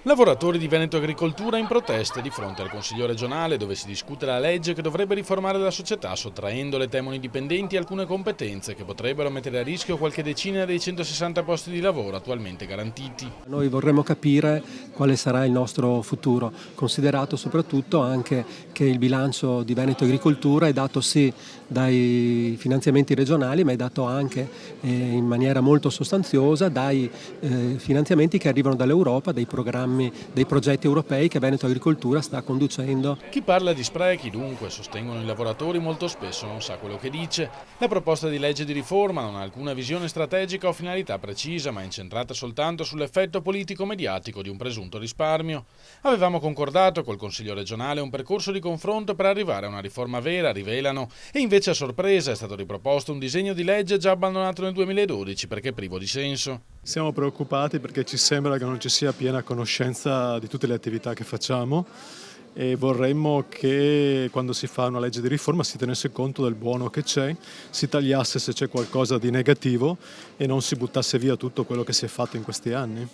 Lavoratori di Veneto Agricoltura in protesta di fronte al Consiglio regionale dove si discute la legge che dovrebbe riformare la società sottraendole, temono i dipendenti, alcune competenze che potrebbero mettere a rischio qualche decina dei 160 posti di lavoro attualmente garantiti. Noi vorremmo capire quale sarà il nostro futuro, considerato soprattutto anche che il bilancio di Veneto Agricoltura è dato sì dai finanziamenti regionali, ma è dato anche in maniera molto sostanziosa dai finanziamenti che arrivano dall'Europa, dei programmi, dei progetti europei che Veneto Agricoltura sta conducendo. Chi parla di sprechi, dunque, sostengono i lavoratori, molto spesso non sa quello che dice. La proposta di legge di riforma non ha alcuna visione strategica o finalità precisa, ma è incentrata soltanto sull'effetto politico-mediatico di un presunto risparmio. Avevamo concordato col Consiglio regionale un percorso di confronto per arrivare a una riforma vera, rivelano, e invece a sorpresa è stato riproposto un disegno di legge già abbandonato nel 2012 perché privo di senso. Siamo preoccupati perché ci sembra che non ci sia piena conoscenza di tutte le attività che facciamo e vorremmo che quando si fa una legge di riforma si tenesse conto del buono che c'è, si tagliasse se c'è qualcosa di negativo e non si buttasse via tutto quello che si è fatto in questi anni.